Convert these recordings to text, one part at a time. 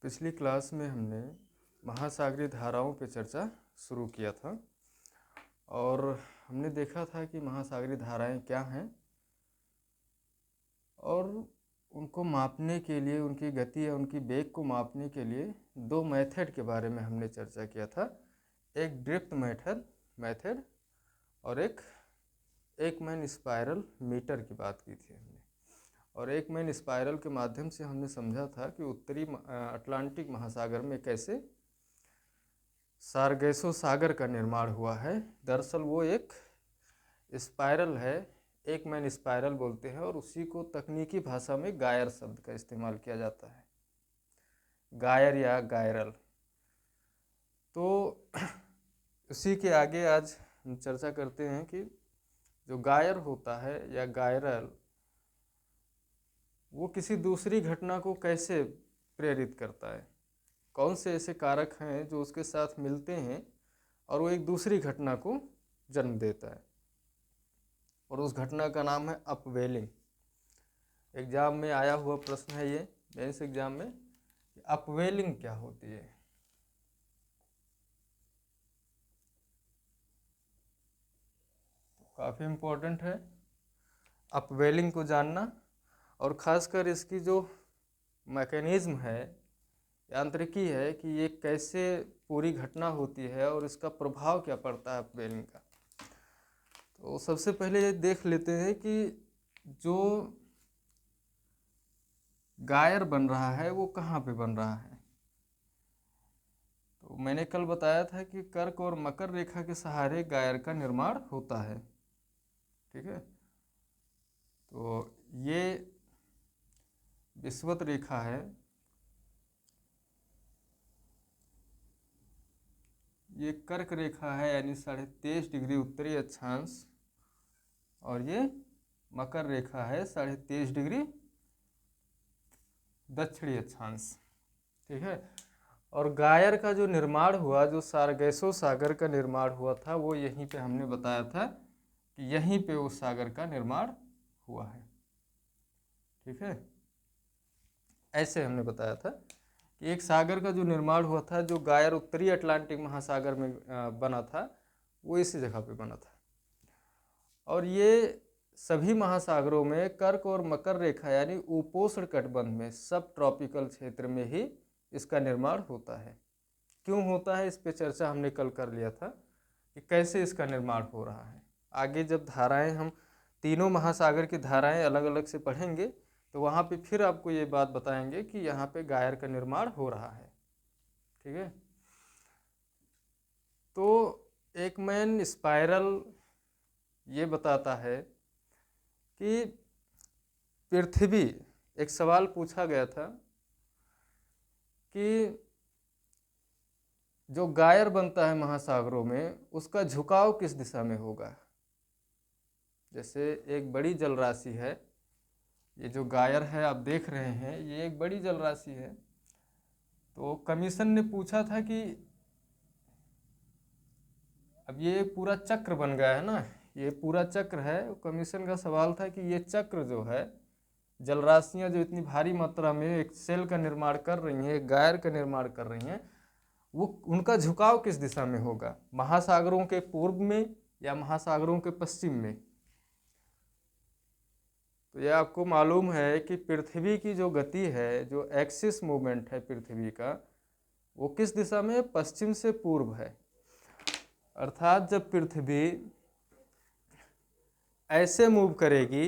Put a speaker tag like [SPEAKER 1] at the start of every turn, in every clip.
[SPEAKER 1] पिछली क्लास में हमने महासागरीय धाराओं पे चर्चा शुरू किया था और हमने देखा था कि महासागरीय धाराएं क्या हैं और उनको मापने के लिए, उनकी गति या उनकी वेग को मापने के लिए दो मेथड के बारे में हमने चर्चा किया था। एक ड्रिफ्ट मेथड और एक मैन स्पाइरल मीटर की बात की थी हमने। और एक मैन स्पाइरल के माध्यम से हमने समझा था कि उत्तरी अटलांटिक महासागर में कैसे सारगैसो सागर का निर्माण हुआ है। दरअसल वो एक स्पाइरल है, एक मैन स्पाइरल बोलते हैं और उसी को तकनीकी भाषा में गायर शब्द का इस्तेमाल किया जाता है, गायर या गायरल। तो उसी के आगे आज हम चर्चा करते हैं कि जो गायर होता है या गायरल वो किसी दूसरी घटना को कैसे प्रेरित करता है, कौन से ऐसे कारक हैं जो उसके साथ मिलते हैं और वो एक दूसरी घटना को जन्म देता है। और उस घटना का नाम है अपवेलिंग। एग्जाम में आया हुआ प्रश्न है ये, मेंस एग्जाम में, अपवेलिंग क्या होती है। काफ़ी इम्पोर्टेंट है अपवेलिंग को जानना, और ख़ासकर इसकी जो मैकेनिज़्म है, यांत्रिकी है कि ये कैसे पूरी घटना होती है और इसका प्रभाव क्या पड़ता है अपवेलिंग का। तो सबसे पहले ये देख लेते हैं कि जो गायर बन रहा है वो कहाँ पे बन रहा है। तो मैंने कल बताया था कि कर्क और मकर रेखा के सहारे गायर का निर्माण होता है, ठीक है। तो ये विषुवत रेखा है, ये कर्क रेखा है यानी 23.5 डिग्री उत्तरी अक्षांश, और ये मकर रेखा है 23.5 डिग्री दक्षिणी अक्षांश, ठीक है। और गायर का जो निर्माण हुआ, जो सारगैसो सागर का निर्माण हुआ था, वो यहीं पे हमने बताया था कि यहीं पे उस सागर का निर्माण हुआ है, ठीक है। ऐसे हमने बताया था कि एक सागर का जो निर्माण हुआ था, जो गायर उत्तरी अटलांटिक महासागर में बना था, वो इसी जगह पे बना था। और ये सभी महासागरों में कर्क और मकर रेखा यानी उपोष्ण कटिबंध में, सब ट्रॉपिकल क्षेत्र में ही इसका निर्माण होता है। क्यों होता है इस पे चर्चा हमने कल कर लिया था कि कैसे इसका निर्माण हो रहा है। आगे जब धाराएं, हम तीनों महासागर की धाराएं अलग अलग से पढ़ेंगे तो वहाँ पे फिर आपको ये बात बताएंगे कि यहाँ पे गायर का निर्माण हो रहा है, ठीक है। तो एक मैन स्पाइरल ये बताता है कि पृथ्वी, एक सवाल पूछा गया था कि जो गायर बनता है महासागरों में उसका झुकाव किस दिशा में होगा। जैसे एक बड़ी जल राशि है, ये जो गायर है आप देख रहे हैं, ये एक बड़ी जल राशि है। तो कमीशन ने पूछा था कि अब ये पूरा चक्र बन गया है ना, ये पूरा चक्र है। कमीशन का सवाल था कि ये चक्र जो है, जलराशियाँ जो इतनी भारी मात्रा में एक सेल का निर्माण कर रही हैं, एक गायर का निर्माण कर रही हैं, वो उनका झुकाव किस दिशा में होगा, महासागरों के पूर्व में या महासागरों के पश्चिम में। तो यह आपको मालूम है कि पृथ्वी की जो गति है, जो एक्सिस मूवमेंट है पृथ्वी का, वो किस दिशा में, पश्चिम से पूर्व है। अर्थात जब पृथ्वी ऐसे मूव करेगी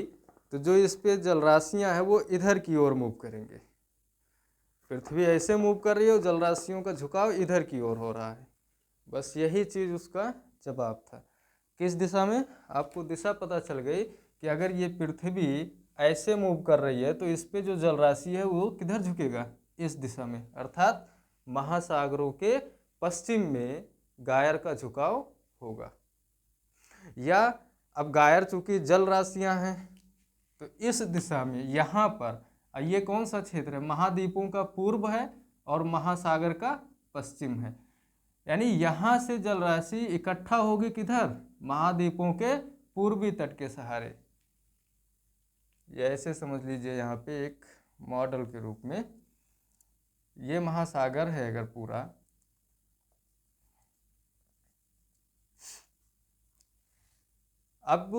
[SPEAKER 1] तो जो इस पे जलराशियाँ हैं वो इधर की ओर मूव करेंगे। पृथ्वी ऐसे मूव कर रही है और जलराशियों का झुकाव इधर की ओर हो रहा है। बस यही चीज़ उसका जवाब था। किस दिशा में, आपको दिशा पता चल गई कि अगर ये पृथ्वी ऐसे मूव कर रही है तो इस पे जो जलराशि है वो किधर झुकेगा, इस दिशा में, अर्थात महासागरों के पश्चिम में गायर का झुकाव होगा। या अब गायर चूंकि जल राशियां हैं तो इस दिशा में, यहाँ पर, ये कौन सा क्षेत्र है, महाद्वीपों का पूर्व है और महासागर का पश्चिम है। यानी यहाँ से जल राशि इकट्ठा होगी किधर, महाद्वीपों के पूर्वी तट के सहारे। ये ऐसे समझ लीजिए यहाँ पे एक मॉडल के रूप में ये महासागर है अगर पूरा, अब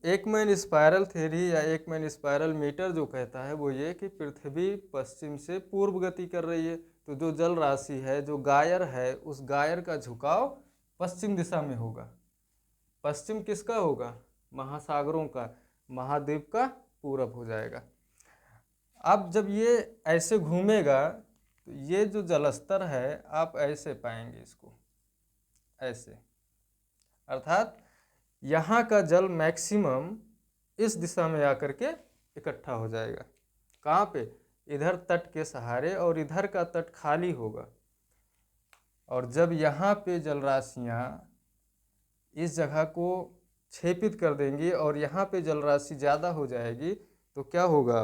[SPEAKER 1] एकमैन स्पायरल थ्योरी या एकमैन स्पायरल मीटर जो कहता है वो ये कि पृथ्वी पश्चिम से पूर्व गति कर रही है, तो जो जल राशि है, जो गायर है, उस गायर का झुकाव पश्चिम दिशा में होगा। पश्चिम किसका होगा? महासागरों का, महाद्वीप का पूरब हो जाएगा। अब जब ये ऐसे घूमेगा तो ये जो जलस्तर है आप ऐसे पाएंगे इसको, ऐसे, अर्थात यहाँ का जल मैक्सिमम इस दिशा में आकर के इकट्ठा हो जाएगा। कहाँ पे? इधर तट के सहारे, और इधर का तट खाली होगा। और जब यहाँ पे जलराशियाँ इस जगह को क्षेपित कर देंगी और यहाँ पे जलराशि ज़्यादा हो जाएगी तो क्या होगा?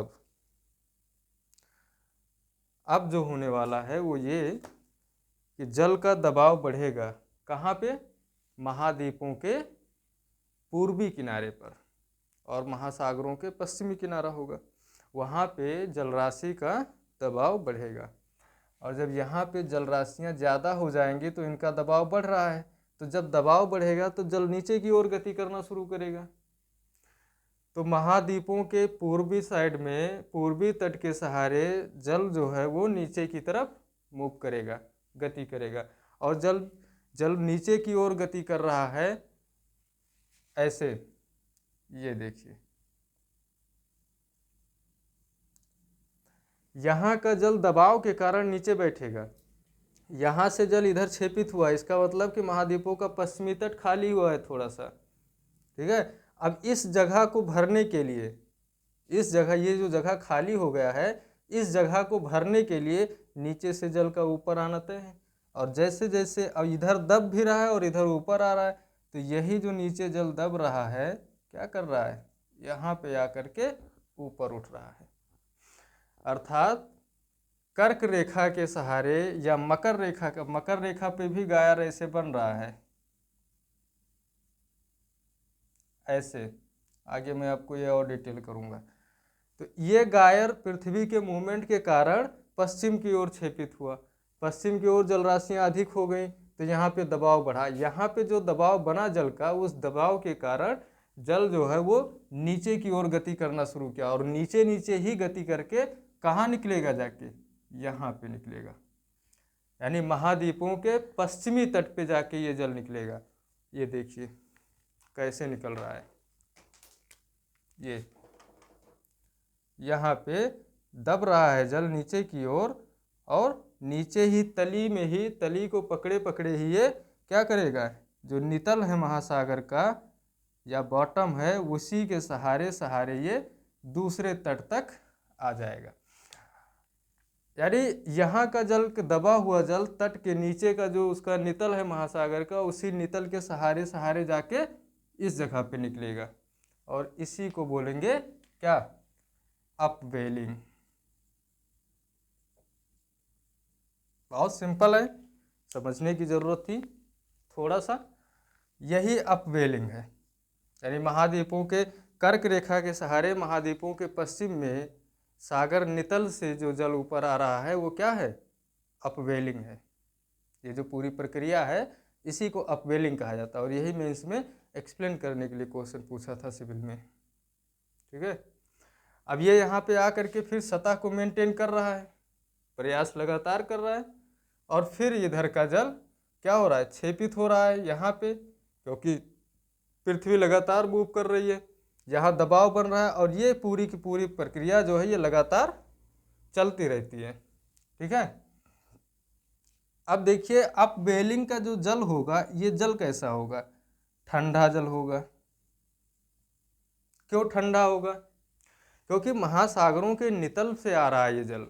[SPEAKER 1] अब जो होने वाला है वो ये कि जल का दबाव बढ़ेगा। कहाँ पे? महाद्वीपों के पूर्वी किनारे पर, और महासागरों के पश्चिमी किनारा होगा, वहाँ पे जलराशि का दबाव बढ़ेगा। और जब यहाँ पे जलराशियाँ ज़्यादा हो जाएंगी तो इनका दबाव बढ़ रहा है, तो जब दबाव बढ़ेगा तो जल नीचे की ओर गति करना शुरू करेगा। तो महाद्वीपों के पूर्वी साइड में, पूर्वी तट के सहारे जल जो है वो नीचे की तरफ मूव करेगा, गति करेगा। और जल नीचे की ओर गति कर रहा है ऐसे, ये देखिए, यहाँ का जल दबाव के कारण नीचे बैठेगा। यहाँ से जल इधर क्षेपित हुआ, इसका मतलब कि महाद्वीपों का पश्चिमी तट खाली हुआ है थोड़ा सा, ठीक है। अब इस जगह को भरने के लिए, इस जगह, ये जो जगह खाली हो गया है, इस जगह को भरने के लिए नीचे से जल का ऊपर आना तय है। और जैसे जैसे अब इधर दब भी रहा है और इधर ऊपर आ रहा है, तो यही जो नीचे जल दब रहा है क्या कर रहा है? यहाँ पे आकर के ऊपर उठ रहा है। अर्थात कर्क रेखा के सहारे या मकर रेखा पे भी गायर ऐसे बन रहा है, ऐसे। आगे मैं आपको ये और डिटेल करूंगा। तो ये गायर पृथ्वी के मूवमेंट के कारण पश्चिम की ओर क्षेपित हुआ, पश्चिम की ओर जलराशियां अधिक हो गई तो यहाँ पे दबाव बढ़ा। यहाँ पे जो दबाव बना जल का, उस दबाव के कारण जल जो है वो नीचे की ओर गति करना शुरू किया, और नीचे नीचे ही गति करके कहाँ निकलेगा? जाके यहाँ पे निकलेगा, यानी महाद्वीपों के पश्चिमी तट पे जाके ये जल निकलेगा। ये देखिए कैसे निकल रहा है, ये यहाँ पे दब रहा है जल नीचे की ओर, और नीचे ही तली में ही, तली को पकड़े पकड़े ही ये क्या करेगा? जो नितल है महासागर का या बॉटम है, उसी के सहारे सहारे ये दूसरे तट तक आ जाएगा। यानी यहाँ का जल, दबा हुआ जल, तट के नीचे का जो उसका नितल है महासागर का, उसी नितल के सहारे सहारे जाके इस जगह पे निकलेगा, और इसी को बोलेंगे क्या? अपवेलिंग। बहुत सिंपल है, समझने की जरूरत थी थोड़ा सा। यही अपवेलिंग है, यानी महाद्वीपों के कर्क रेखा के सहारे, महाद्वीपों के पश्चिम में सागर नितल से जो जल ऊपर आ रहा है वो क्या है? अपवेलिंग है। ये जो पूरी प्रक्रिया है इसी को अपवेलिंग कहा जाता है, और यही मैं इसमें एक्सप्लेन करने के लिए क्वेश्चन पूछा था सिविल में, ठीक है। अब ये यहाँ पे आकर के फिर सतह को मेंटेन कर रहा है, प्रयास लगातार कर रहा है, और फिर इधर का जल क्या हो रहा है? क्षेपित हो रहा है यहाँ पे, क्योंकि पृथ्वी लगातार मूव कर रही है, यहाँ दबाव बन रहा है, और ये पूरी की पूरी प्रक्रिया जो है ये लगातार चलती रहती है, ठीक है। अब देखिए अपवेलिंग का जो जल होगा, ये जल कैसा होगा? ठंडा जल होगा। क्यों ठंडा होगा? क्योंकि महासागरों के नितल से आ रहा है ये जल।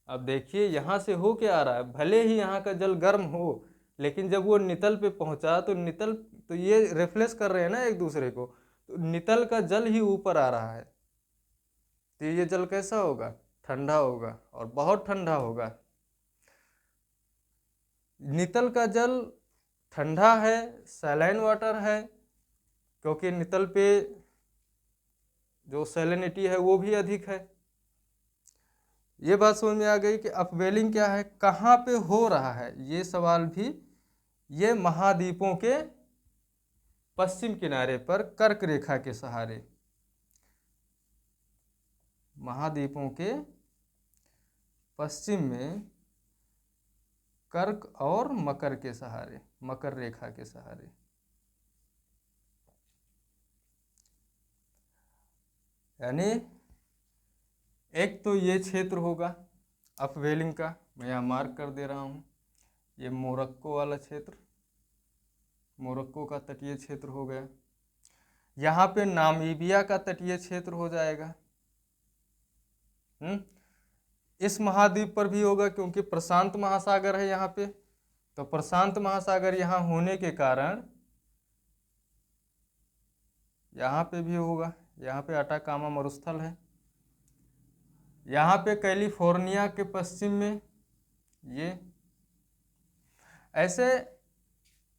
[SPEAKER 1] अब देखिए यहाँ से हो क्या आ रहा है, भले ही यहाँ का जल गर्म हो, लेकिन जब वो नितल पे पहुँचा तो नितल, तो ये रिफ्लेक्स कर रहे हैं ना एक दूसरे को, तो नितल का जल ही ऊपर आ रहा है, तो ये जल कैसा होगा? ठंडा होगा, और बहुत ठंडा होगा। नितल का जल ठंडा है, सैलाइन वाटर है, क्योंकि नितल पे जो सैलिनिटी है वो भी अधिक है। ये बात समझ में आ गई कि अपवेलिंग क्या है, कहाँ पे हो रहा है। ये सवाल भी, ये महाद्वीपों के पश्चिम किनारे पर कर्क रेखा के सहारे, महाद्वीपों के पश्चिम में कर्क और मकर के सहारे, मकर रेखा के सहारे। यानी एक तो ये क्षेत्र होगा अपवेलिंग का, मैं यहाँ मार्क कर दे रहा हूँ, ये मोरक्को वाला क्षेत्र, मोरक्को का तटीय क्षेत्र हो गया। यहाँ पे नामीबिया का तटीय क्षेत्र हो जाएगा। इस महाद्वीप पर भी होगा क्योंकि प्रशांत महासागर है यहाँ पे, तो प्रशांत महासागर यहाँ होने के कारण यहाँ पे भी होगा। यहाँ पे अटाकामा मरुस्थल है, यहाँ पे कैलिफोर्निया के पश्चिम में ये, ऐसे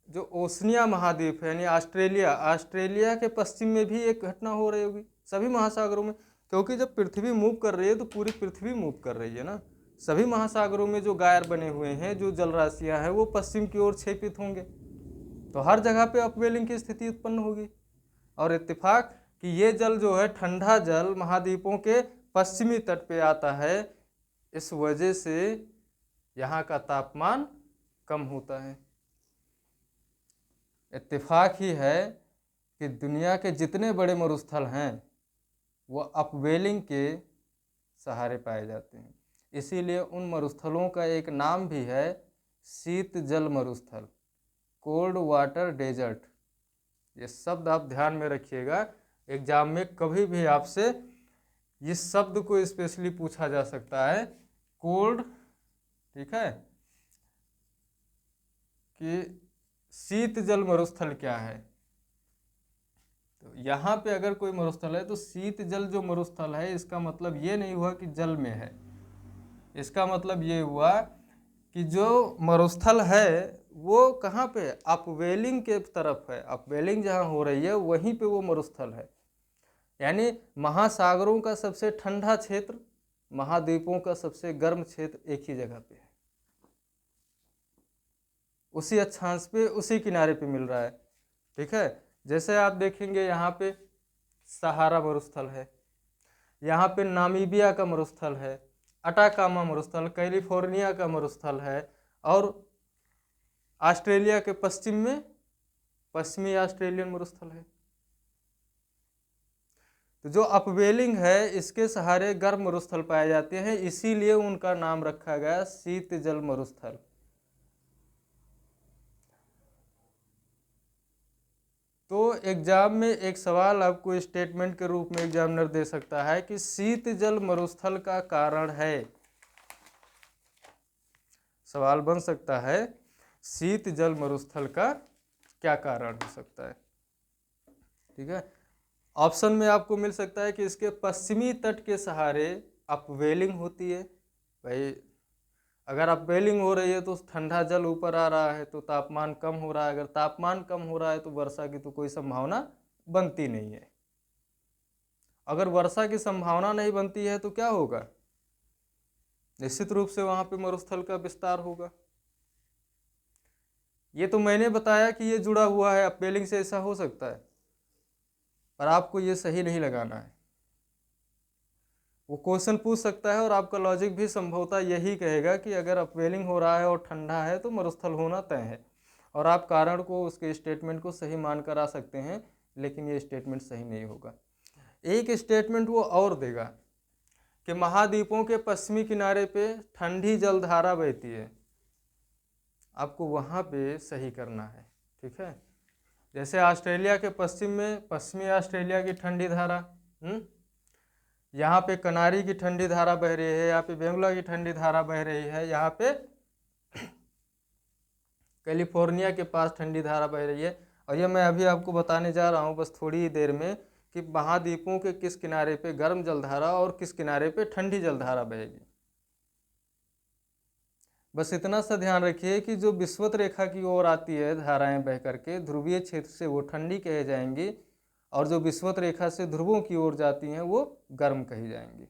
[SPEAKER 1] जो ओशनिया महाद्वीप है यानी ऑस्ट्रेलिया, ऑस्ट्रेलिया के पश्चिम में भी एक घटना हो रही होगी सभी महासागरों में, क्योंकि जब पृथ्वी मूव कर रही है तो पूरी पृथ्वी मूव कर रही है ना। सभी महासागरों में जो गायर बने हुए हैं, जो जल राशियाँ हैं, वो पश्चिम की ओर क्षेपित होंगे, तो हर जगह पे अपवेलिंग की स्थिति उत्पन्न होगी। और इत्तेफाक कि ये जल जो है ठंडा जल महाद्वीपों के पश्चिमी तट पे आता है, इस वजह से यहाँ का तापमान कम होता है। इत्तेफाक ही है कि दुनिया के जितने बड़े मरुस्थल हैं वो अपवेलिंग के सहारे पाए जाते हैं, इसीलिए उन मरुस्थलों का एक नाम भी है शीत जल मरुस्थल, कोल्ड वाटर डेजर्ट। ये शब्द आप ध्यान में रखिएगा, एग्जाम में कभी भी आपसे इस शब्द को स्पेशली पूछा जा सकता है, कोल्ड, ठीक है, कि शीत जल मरुस्थल क्या है। तो यहाँ पे अगर कोई मरुस्थल है तो शीत जल जो मरुस्थल है, इसका मतलब ये नहीं हुआ कि जल में है, इसका मतलब ये हुआ कि जो मरुस्थल है वो कहाँ पे, अपवेलिंग के तरफ है, अपवेलिंग जहाँ हो रही है वहीं पे वो मरुस्थल है। यानी महासागरों का सबसे ठंडा क्षेत्र, महाद्वीपों का सबसे गर्म क्षेत्र एक ही जगह पे है, उसी अक्षांश पे, उसी किनारे पे मिल रहा है। ठीक है, जैसे आप देखेंगे यहाँ पे सहारा मरुस्थल है, यहाँ पे नामीबिया का मरुस्थल है, अटाकामा मरुस्थल, कैलिफोर्निया का मरुस्थल है, और ऑस्ट्रेलिया के पश्चिम में पश्चिमी ऑस्ट्रेलियन मरुस्थल है। तो जो अपवेलिंग है इसके सहारे गर्म मरुस्थल पाए जाते हैं, इसीलिए उनका नाम रखा गया शीत जल मरुस्थल। तो एग्जाम में एक सवाल आपको स्टेटमेंट के रूप में एग्जामिनर दे सकता है कि शीत जल मरुस्थल का कारण है, सवाल बन सकता है शीत जल मरुस्थल का क्या कारण हो सकता है। ठीक है, ऑप्शन में आपको मिल सकता है कि इसके पश्चिमी तट के सहारे अपवेलिंग होती है। भाई अगर अपवेलिंग हो रही है तो ठंडा जल ऊपर आ रहा है तो तापमान कम हो रहा है, अगर तापमान कम हो रहा है तो वर्षा की तो कोई संभावना बनती नहीं है। अगर वर्षा की संभावना नहीं बनती है तो क्या होगा, निश्चित रूप से वहां पे मरुस्थल का विस्तार होगा। ये तो मैंने बताया कि ये जुड़ा हुआ है अपवेलिंग से, ऐसा हो सकता है, पर आपको ये सही नहीं लगाना है। वो क्वेश्चन पूछ सकता है और आपका लॉजिक भी संभवतः यही कहेगा कि अगर अपवेलिंग हो रहा है और ठंडा है तो मरुस्थल होना तय है, और आप कारण को, उसके स्टेटमेंट को सही मानकर आ सकते हैं, लेकिन ये स्टेटमेंट सही नहीं होगा। एक स्टेटमेंट वो और देगा कि महाद्वीपों के पश्चिमी किनारे पे ठंडी जलधारा बहती है, आपको वहाँ पे सही करना है। ठीक है, जैसे ऑस्ट्रेलिया के पश्चिम में पश्चिमी ऑस्ट्रेलिया की ठंडी धारा, यहाँ पे कनारी की ठंडी धारा बह रही है, यहाँ पे बेंगुला की ठंडी धारा बह रही है, यहाँ पे कैलिफोर्निया के पास ठंडी धारा बह रही है। और ये मैं अभी आपको बताने जा रहा हूँ बस थोड़ी ही देर में कि महाद्वीपों के किस किनारे पे गर्म जलधारा और किस किनारे पे ठंडी जलधारा बहेगी। बस इतना सा ध्यान रखिए कि जो विषुवत रेखा की ओर आती है धाराएं बह करके, ध्रुवीय क्षेत्र से वो ठंडी कहे जाएंगी, और जो विषुवत रेखा से ध्रुवों की ओर जाती हैं वो गर्म कही जाएंगी।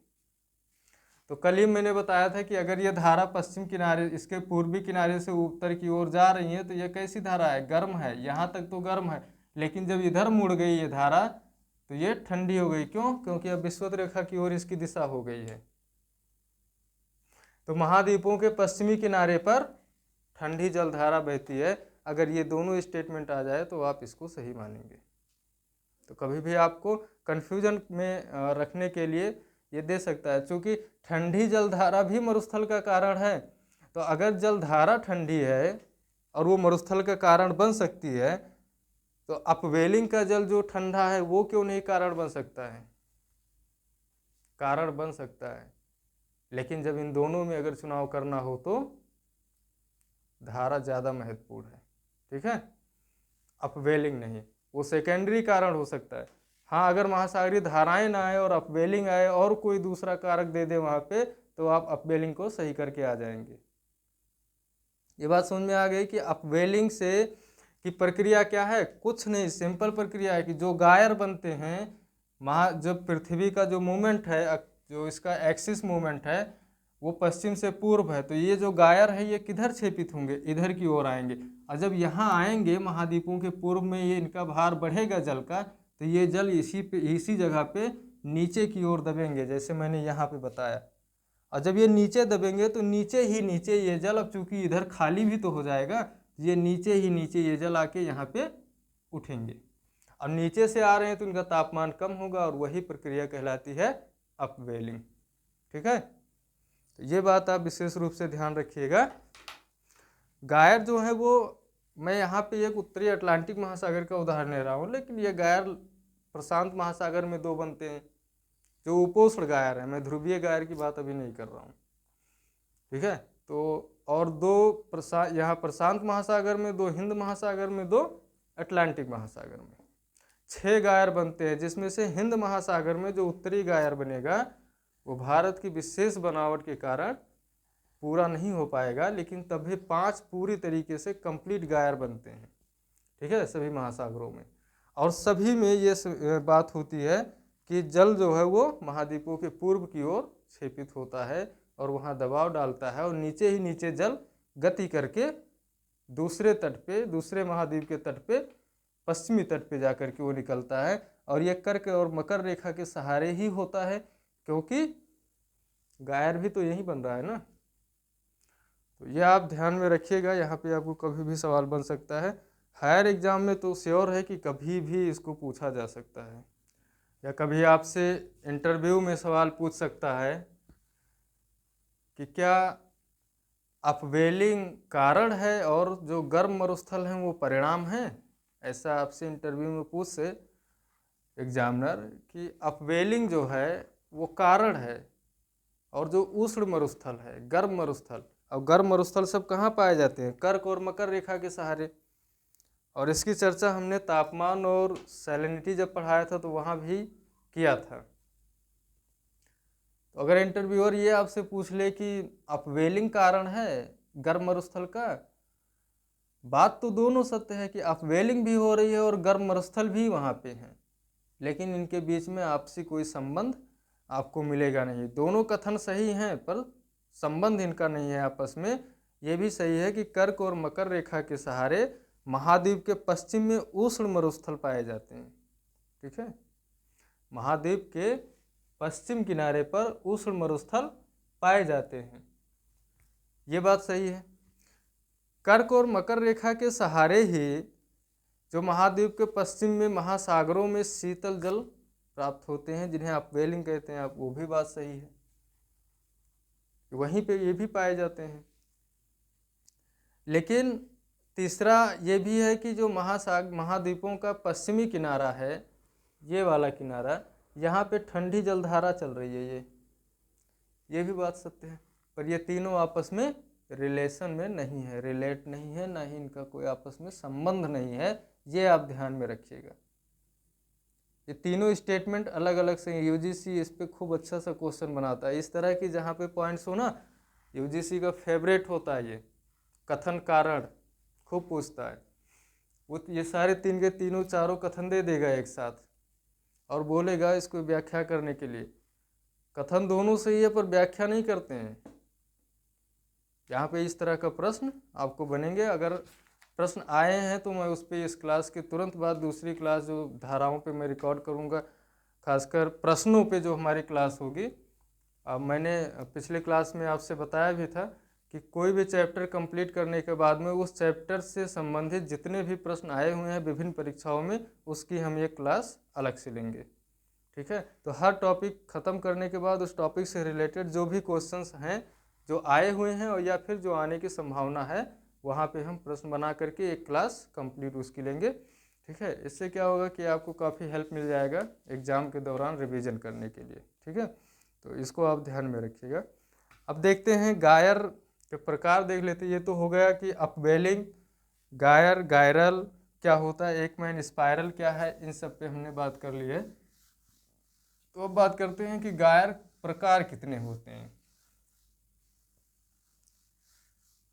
[SPEAKER 1] तो कल ही मैंने बताया था कि अगर ये धारा पश्चिम किनारे, इसके पूर्वी किनारे से उत्तर की ओर जा रही है तो ये कैसी धारा है, गर्म है, यहाँ तक तो गर्म है, लेकिन जब इधर मुड़ गई ये धारा तो ये ठंडी हो गई। क्यों? क्योंकि अब विषुवत रेखा की ओर इसकी दिशा हो गई है। तो महाद्वीपों के पश्चिमी किनारे पर ठंडी जलधारा बहती है। अगर ये दोनों स्टेटमेंट आ जाए तो आप इसको सही मानेंगे। तो कभी भी आपको कंफ्यूजन में रखने के लिए ये दे सकता है, क्योंकि ठंडी जलधारा भी मरुस्थल का कारण है। तो अगर जलधारा ठंडी है और वो मरुस्थल का कारण बन सकती है, तो अपवेलिंग का जल जो ठंडा है वो क्यों नहीं कारण बन सकता है? कारण बन सकता है, लेकिन जब इन दोनों में अगर चुनाव करना हो तो धारा ज़्यादा महत्वपूर्ण है। ठीक है, अपवेलिंग नहीं, वो सेकेंडरी कारण हो सकता है। हाँ, अगर महासागरीय धाराएं ना आए और अपवेलिंग आए और कोई दूसरा कारक दे दे वहाँ पे, तो आप अपवेलिंग को सही करके आ जाएंगे। ये बात समझ में आ गई कि अपवेलिंग से की प्रक्रिया क्या है? कुछ नहीं, सिंपल प्रक्रिया है कि जो गायर बनते हैं, जब पृथ्वी का जो मूवमेंट है, जो इसका एक्सिस मूवमेंट है वो पश्चिम से पूर्व है, तो ये जो गायर है ये किधर क्षेपित होंगे? इधर की ओर आएंगे। और जब यहाँ आएंगे महाद्वीपों के पूर्व में, ये इनका भार बढ़ेगा जल का, तो ये जल इसी जगह पे नीचे की ओर दबेंगे, जैसे मैंने यहाँ पे बताया। और जब ये नीचे दबेंगे तो नीचे ही नीचे ये जल, अब चूंकि इधर खाली भी तो हो जाएगा, ये नीचे ही नीचे ये जल आके यहाँ पे उठेंगे। और नीचे से आ रहे हैं तो इनका तापमान कम होगा और वही प्रक्रिया कहलाती है अपवेलिंग। ठीक है, तो ये बात आप विशेष रूप से ध्यान रखिएगा। गायर जो है वो, मैं यहाँ पे एक उत्तरी अटलांटिक महासागर का उदाहरण ले रहा हूँ, लेकिन ये गायर प्रशांत महासागर में दो बनते हैं जो उपोष्ण गायर है। मैं ध्रुवीय गायर की बात अभी नहीं कर रहा हूँ। ठीक है, तो और दो यहाँ प्रशांत महासागर में, दो हिंद महासागर में, दो अटलांटिक महासागर में 6 गायर बनते हैं, जिसमें से हिंद महासागर में जो उत्तरी गायर बनेगा वो भारत की विशेष बनावट के कारण पूरा नहीं हो पाएगा, लेकिन तभी 5 पूरी तरीके से कंप्लीट गायर बनते हैं। ठीक है, सभी महासागरों में। और सभी में ये बात होती है कि जल जो है वो महाद्वीपों के पूर्व की ओर क्षेपित होता है और वहाँ दबाव डालता है, और नीचे ही नीचे जल गति करके दूसरे तट पे, दूसरे महाद्वीप के तट पे, पश्चिमी तट पे जाकर के वो निकलता है। और ये कर्क और मकर रेखा के सहारे ही होता है, क्योंकि गायर भी तो यही बन रहा है ना। तो ये आप ध्यान में रखिएगा, यहाँ पे आपको कभी भी सवाल बन सकता है। हायर एग्जाम में तो श्योर है कि कभी भी इसको पूछा जा सकता है, या कभी आपसे इंटरव्यू में सवाल पूछ सकता है कि क्या अपवेलिंग कारण है और जो गर्म मरुस्थल हैं वो परिणाम है। ऐसा आपसे इंटरव्यू में पूछ से एग्जामिनर कि अपवेलिंग जो है वो कारण है और जो उष्ण मरुस्थल है, गर्म मरुस्थल, और गर्म मरुस्थल सब कहाँ पाए जाते हैं? कर्क और मकर रेखा के सहारे। और इसकी चर्चा हमने तापमान और सैलिनिटी जब पढ़ाया था तो वहाँ भी किया था। तो अगर इंटरव्यूअर ये आपसे पूछ ले कि अपवेलिंग कारण है गर्म मरुस्थल का, बात तो दोनों सत्य है कि अपवेलिंग भी हो रही है और गर्म मरुस्थल भी वहाँ पे हैं, लेकिन इनके बीच में आपसी कोई संबंध आपको मिलेगा नहीं। दोनों कथन सही हैं पर संबंध इनका नहीं है आपस में। ये भी सही है कि कर्क और मकर रेखा के सहारे महाद्वीप के पश्चिम में उष्ण मरुस्थल पाए जाते हैं। ठीक है, महाद्वीप के पश्चिम किनारे पर उष्ण मरुस्थल पाए जाते हैं, ये बात सही है। कर्क और मकर रेखा के सहारे ही जो महाद्वीप के पश्चिम में महासागरों में शीतल जल प्राप्त होते हैं, जिन्हें अपवेलिंग कहते हैं, आप वो भी बात सही है, वहीं पे ये भी पाए जाते हैं। लेकिन तीसरा ये भी है कि जो महाद्वीपों का पश्चिमी किनारा है, ये वाला किनारा, यहाँ पे ठंडी जलधारा चल रही है, ये भी बात सत्य है। पर ये तीनों आपस में रिलेशन में नहीं है, रिलेट नहीं है, ना ही इनका कोई आपस में संबंध नहीं है, ये आप ध्यान में रखिएगा। ये तीनों स्टेटमेंट अलग अलग से, यूजीसी इस पे खूब अच्छा सा क्वेश्चन बनाता है। इस तरह की जहाँ पे पॉइंट्स हो ना, यूजीसी का फेवरेट होता है ये कथन कारण, खूब पूछता है। वो ये सारे तीन के तीनों चारों कथन दे देगा एक साथ और बोलेगा इसको व्याख्या करने के लिए। कथन दोनों सही है पर व्याख्या नहीं करते हैं। यहाँ पे इस तरह का प्रश्न आपको बनेंगे। अगर प्रश्न आए हैं तो मैं उस पर इस क्लास के तुरंत बाद दूसरी क्लास जो धाराओं पे मैं रिकॉर्ड करूँगा, खासकर प्रश्नों पे जो हमारी क्लास होगी। अब मैंने पिछले क्लास में आपसे बताया भी था कि कोई भी चैप्टर कंप्लीट करने के बाद में उस चैप्टर से संबंधित जितने भी प्रश्न आए हुए हैं विभिन्न परीक्षाओं में, उसकी हम एक क्लास अलग से लेंगे। ठीक है, तो हर टॉपिक ख़त्म करने के बाद उस टॉपिक से रिलेटेड जो भी क्वेश्चंस हैं जो आए हुए हैं और या फिर जो आने की संभावना है, वहाँ पे हम प्रश्न बना करके एक क्लास कंप्लीट उसकी लेंगे। ठीक है, इससे क्या होगा कि आपको काफ़ी हेल्प मिल जाएगा एग्ज़ाम के दौरान रिवीजन करने के लिए। ठीक है, तो इसको आप ध्यान में रखिएगा। अब देखते हैं गायर के प्रकार, देख लेते हैं। ये तो हो गया कि अपवेलिंग, गायर, गायरल क्या होता है, एक मैन स्पायरल क्या है, इन सब पे हमने बात कर ली है। तो अब बात करते हैं कि गायर प्रकार कितने होते हैं।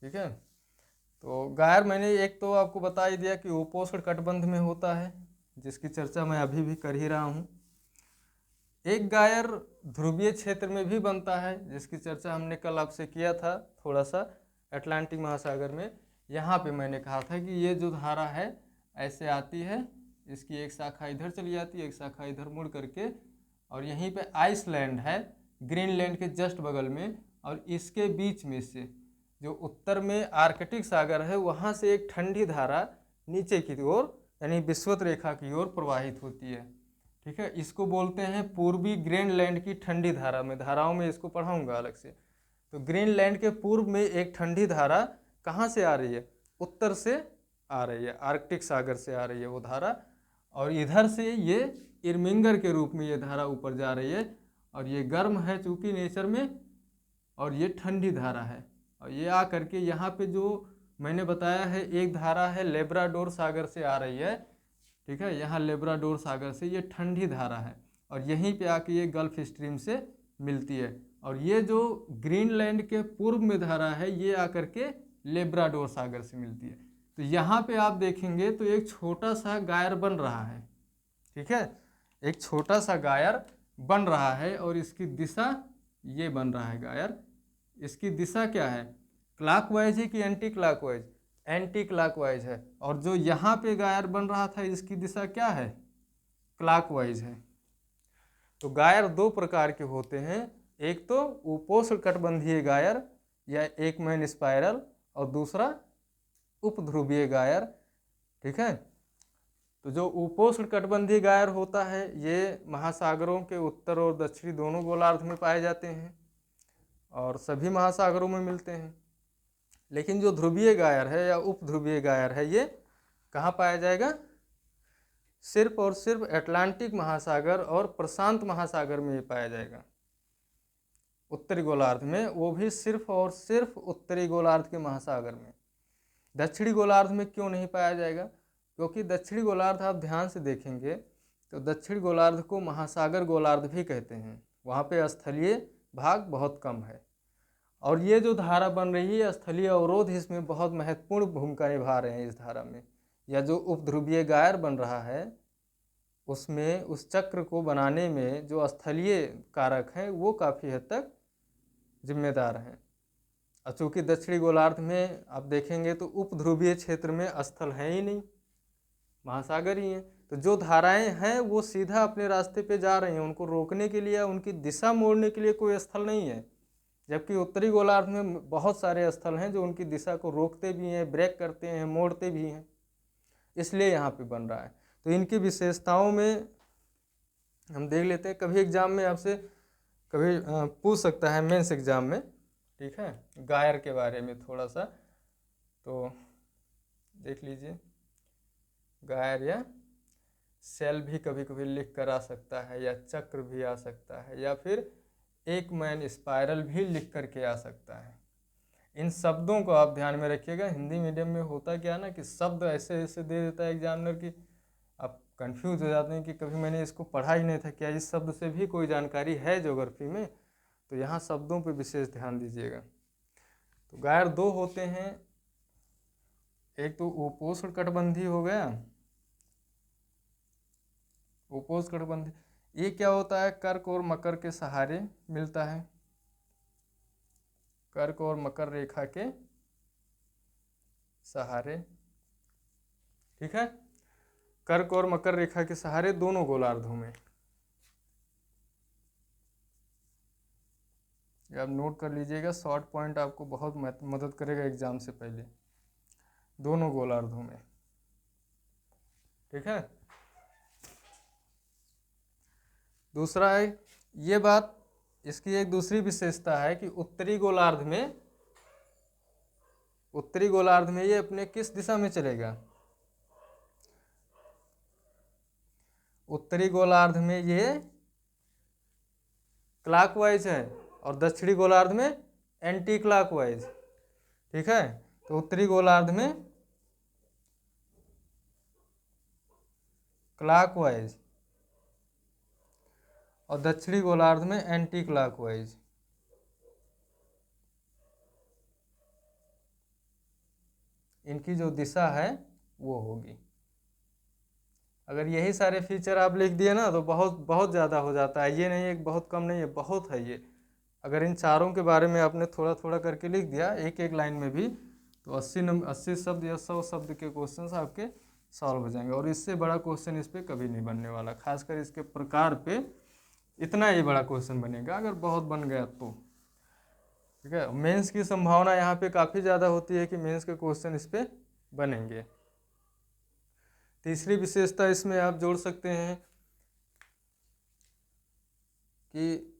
[SPEAKER 1] ठीक है, तो गायर मैंने एक तो आपको बता ही दिया कि उपोष्ण कटिबंध में होता है, जिसकी चर्चा मैं अभी भी कर ही रहा हूँ। एक गायर ध्रुवीय क्षेत्र में भी बनता है, जिसकी चर्चा हमने कल आपसे किया था थोड़ा सा, अटलांटिक महासागर में। यहाँ पे मैंने कहा था कि ये जो धारा है ऐसे आती है, इसकी एक शाखा इधर चली जाती है, एक शाखा इधर मुड़ करके, और यहीं पे आइसलैंड है ग्रीनलैंड के जस्ट बगल में, और इसके बीच में से जो उत्तर में आर्कटिक सागर है वहाँ से एक ठंडी धारा नीचे की ओर यानी विषुवत रेखा की ओर प्रवाहित होती है। ठीक है, इसको बोलते हैं पूर्वी ग्रीनलैंड की ठंडी धारा। मैं धाराओं में इसको पढ़ाऊंगा अलग से। तो ग्रीनलैंड के पूर्व में एक ठंडी धारा कहाँ से आ रही है, उत्तर से आ रही है, आर्कटिक सागर से आ रही है वो धारा, और इधर से ये इरमिंगर के रूप में ये धारा ऊपर जा रही है, और ये गर्म है चूंकि नेचर में, और ये ठंडी धारा है। और ये आ करके यहाँ पे जो मैंने बताया है एक धारा है लेब्राडोर सागर से आ रही है। ठीक है, यहाँ लेब्राडोर सागर से ये ठंडी धारा है, और यहीं पे आके ये गल्फ स्ट्रीम से मिलती है। और ये जो ग्रीनलैंड के पूर्व में धारा है ये आकर के लेब्राडोर सागर से मिलती है। तो यहाँ पे आप देखेंगे तो एक छोटा सा गायर बन रहा है। ठीक है, एक छोटा सा गायर बन रहा है, और इसकी दिशा ये बन रहा है गायर। इसकी दिशा क्या है, क्लॉकवाइज है कि एंटी क्लॉकवाइज, एंटी क्लॉकवाइज है। और जो यहाँ पे गायर बन रहा था इसकी दिशा क्या है, क्लॉकवाइज है। तो गायर दो प्रकार के होते हैं, एक तो उपोष्ण कटिबंधीय गायर या एक मैन स्पाइरल, और दूसरा उपध्रुवीय गायर। ठीक है, तो जो उपोष्ण कटिबंधीय गायर होता है ये महासागरों के उत्तर और दक्षिणी दोनों गोलार्ध में पाए जाते हैं और सभी महासागरों में मिलते हैं। लेकिन जो ध्रुवीय गायर है या उपध्रुवीय गायर है ये कहाँ पाया जाएगा, सिर्फ और सिर्फ अटलांटिक महासागर और प्रशांत महासागर में ये पाया जाएगा, उत्तरी गोलार्ध में, वो भी सिर्फ और सिर्फ उत्तरी गोलार्ध के महासागर में। दक्षिणी गोलार्ध में क्यों नहीं पाया जाएगा, क्योंकि दक्षिणी गोलार्ध आप ध्यान से देखेंगे तो दक्षिणी गोलार्ध को महासागर गोलार्ध भी कहते हैं, वहाँ पे स्थलीय भाग बहुत कम है। और ये जो धारा बन रही है स्थलीय अवरोध इसमें बहुत महत्वपूर्ण भूमिका निभा रहे हैं इस धारा में। या जो उपध्रुवीय गायर बन रहा है उसमें उस चक्र को बनाने में जो स्थलीय कारक हैं वो काफ़ी हद तक जिम्मेदार हैं। और चूँकि दक्षिणी गोलार्ध में आप देखेंगे तो उपध्रुवीय क्षेत्र में स्थल है ही नहीं, महासागर ही हैं। तो जो धाराएं हैं वो सीधा अपने रास्ते पे जा रही हैं, उनको रोकने के लिए उनकी दिशा मोड़ने के लिए कोई स्थल नहीं है। जबकि उत्तरी गोलार्ध में बहुत सारे स्थल हैं जो उनकी दिशा को रोकते भी हैं, ब्रेक करते हैं, मोड़ते भी हैं, इसलिए यहाँ पे बन रहा है। तो इनकी विशेषताओं में हम देख लेते हैं। कभी एग्जाम में आपसे कभी पूछ सकता है मेंस एग्जाम में, ठीक है, गायर के बारे में थोड़ा सा, तो देख लीजिए। गायर या सेल भी कभी कभी लिख कर आ सकता है, या चक्र भी आ सकता है, या फिर एक मैन स्पाइरल भी लिख करके आ सकता है। इन शब्दों को आप ध्यान में रखिएगा। हिंदी मीडियम में होता क्या ना कि शब्द ऐसे ऐसे दे देता है एग्जामिनर की आप कंफ्यूज हो जाते हैं कि कभी मैंने इसको पढ़ा ही नहीं था, क्या इस शब्द से भी कोई जानकारी है ज्योग्राफी में। तो यहाँ शब्दों पर विशेष ध्यान दीजिएगा। तो गायर दो होते हैं, एक तो उपोष्ण कटिबंधीय हो गया, उपोष्ण कटिबंधीय, ये क्या होता है, कर्क और मकर के सहारे मिलता है, कर्क और मकर रेखा के सहारे। ठीक है, कर्क और मकर रेखा के सहारे दोनों गोलार्धों में। आप नोट कर लीजिएगा, शॉर्ट पॉइंट आपको बहुत मदद करेगा एग्जाम से पहले, दोनों गोलार्धों में। ठीक है, दूसरा है ये बात, इसकी एक दूसरी विशेषता है कि उत्तरी गोलार्ध में ये अपने किस दिशा में चलेगा, उत्तरी गोलार्ध में ये क्लॉकवाइज है और दक्षिणी गोलार्ध में एंटी क्लॉकवाइज। ठीक है, तो उत्तरी गोलार्ध में क्लॉकवाइज और दक्षिणी गोलार्ध में एंटी क्लॉकवाइज। इनकी जो दिशा है वो होगी। अगर यही सारे फीचर आप लिख दिए ना तो बहुत बहुत ज़्यादा हो जाता है, ये नहीं है बहुत कम नहीं है, बहुत है ये। अगर इन चारों के बारे में आपने थोड़ा थोड़ा करके लिख दिया एक एक लाइन में भी, तो 80 शब्द या 100 शब्द के क्वेश्चंस आपके सॉल्व हो जाएंगे। और इससे बड़ा क्वेश्चन इस पर कभी नहीं बनने वाला, खासकर इसके प्रकार पे इतना ही बड़ा क्वेश्चन बनेगा अगर बहुत बन गया तो। ठीक है, मेंस की संभावना यहाँ पे काफ़ी ज़्यादा होती है कि मेंस के क्वेश्चन इस पे बनेंगे। तीसरी विशेषता इसमें आप जोड़ सकते हैं कि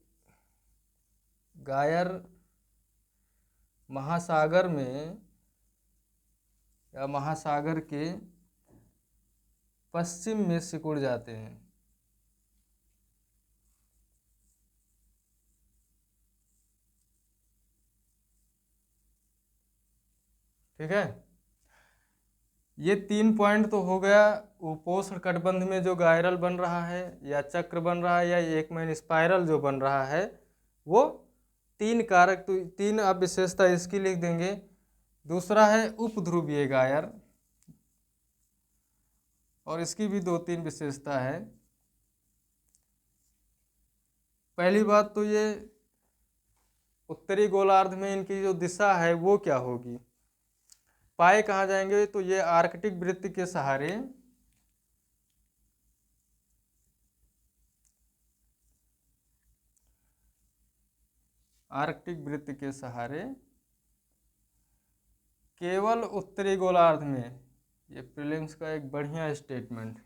[SPEAKER 1] गायर महासागर में या महासागर के पश्चिम में सिकुड़ जाते हैं। ठीक है, ये 3 पॉइंट तो हो गया। उपोष्ण कटिबंध में जो गायरल बन रहा है या चक्र बन रहा है या एक मैन स्पाइरल जो बन रहा है, वो 3 कारक, तो 3 आप विशेषता इसकी लिख देंगे। दूसरा है उपध्रुवीय गायर, और इसकी भी 2-3 विशेषता है। पहली बात तो ये उत्तरी गोलार्ध में इनकी जो दिशा है वो क्या होगी, पाए कहाँ जाएंगे, तो ये आर्कटिक वृत्त के सहारे केवल उत्तरी गोलार्ध में, ये प्रीलिम्स का एक बढ़िया स्टेटमेंट,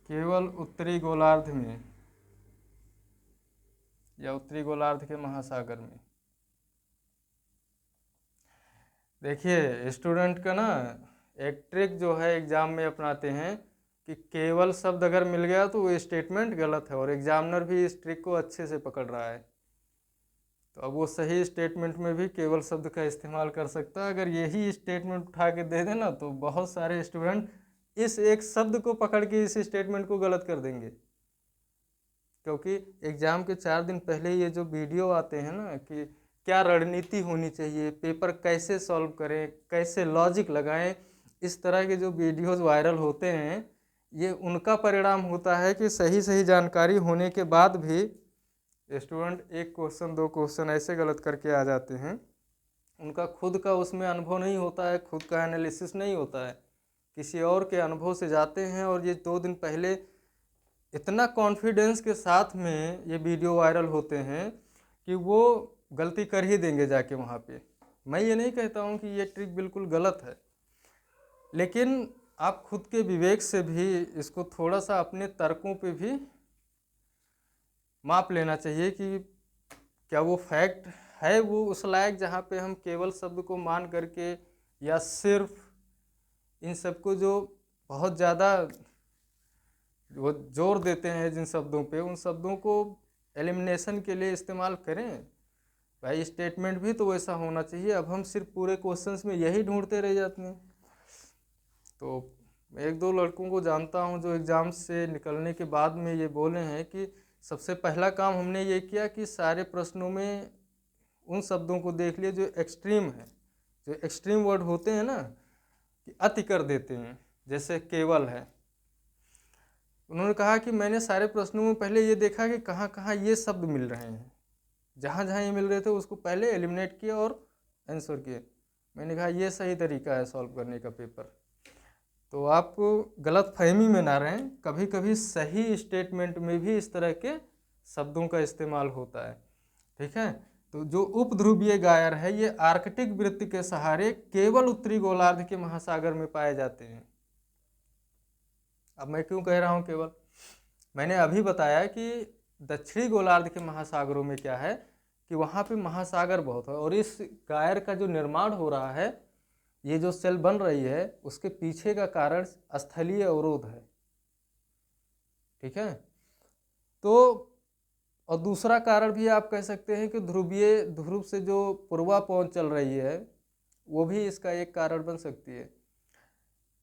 [SPEAKER 1] केवल उत्तरी गोलार्ध में या उत्तरी गोलार्ध के महासागर में। देखिए स्टूडेंट का ना एक ट्रिक जो है एग्जाम में अपनाते हैं कि केवल शब्द अगर मिल गया तो वो स्टेटमेंट गलत है, और एग्जामिनर भी इस ट्रिक को अच्छे से पकड़ रहा है। तो अब वो सही स्टेटमेंट में भी केवल शब्द का इस्तेमाल कर सकता है। अगर यही स्टेटमेंट उठा के दे देना तो बहुत सारे स्टूडेंट इस एक शब्द को पकड़ के इस स्टेटमेंट को गलत कर देंगे, क्योंकि एग्ज़ाम के 4 दिन पहले ये जो वीडियो आते हैं ना कि क्या रणनीति होनी चाहिए, पेपर कैसे सॉल्व करें, कैसे लॉजिक लगाएं, इस तरह के जो वीडियोस वायरल होते हैं, ये उनका परिणाम होता है कि सही सही जानकारी होने के बाद भी स्टूडेंट 1 क्वेश्चन 2 क्वेश्चन ऐसे गलत करके आ जाते हैं। उनका खुद का उसमें अनुभव नहीं होता है, खुद का एनालिसिस नहीं होता है, किसी और के अनुभव से जाते हैं, और ये 2 दिन पहले इतना कॉन्फिडेंस के साथ में ये वीडियो वायरल होते हैं कि वो गलती कर ही देंगे जाके वहाँ पे। मैं ये नहीं कहता हूँ कि ये ट्रिक बिल्कुल गलत है, लेकिन आप खुद के विवेक से भी इसको थोड़ा सा अपने तर्कों पे भी माप लेना चाहिए कि क्या वो फैक्ट है वो उस लायक जहाँ पे हम केवल शब्द को मान करके, या सिर्फ इन सबको जो बहुत ज़्यादा वो जोर देते हैं जिन शब्दों पे, उन शब्दों को एलिमिनेशन के लिए इस्तेमाल करें। भाई स्टेटमेंट भी तो वैसा होना चाहिए। अब हम सिर्फ पूरे क्वेश्चंस में यही ढूंढते रह जाते हैं। तो 1-2 लड़कों को जानता हूँ जो एग्ज़ाम से निकलने के बाद में ये बोले हैं कि सबसे पहला काम हमने ये किया कि सारे प्रश्नों में उन शब्दों को देख लिए जो एक्सट्रीम है, जो एक्सट्रीम वर्ड होते हैं ना कि अति कर देते हैं, जैसे केवल है, उन्होंने कहा कि मैंने सारे प्रश्नों में पहले ये देखा कि कहाँ कहाँ ये शब्द मिल रहे हैं, जहाँ जहाँ ये मिल रहे थे उसको पहले एलिमिनेट किया और आंसर किए। मैंने कहा ये सही तरीका है सॉल्व करने का पेपर। तो आप गलत फहमी में ना रहें, कभी कभी सही स्टेटमेंट में भी इस तरह के शब्दों का इस्तेमाल होता है, ठीक है। तो जो उपध्रुवीय गायर है ये आर्कटिक वृत्त के सहारे केवल उत्तरी गोलार्ध के महासागर में पाए जाते हैं। अब मैं क्यों कह रहा हूँ केवल, मैंने अभी बताया कि दक्षिणी गोलार्ध के महासागरों में क्या है कि वहाँ पे महासागर बहुत है, और इस गायर का जो निर्माण हो रहा है, ये जो सेल बन रही है, उसके पीछे का कारण स्थलीय अवरोध है, ठीक है। तो और दूसरा कारण भी आप कह सकते हैं कि ध्रुव से जो पूर्वा पवन चल रही है वो भी इसका एक कारण बन सकती है।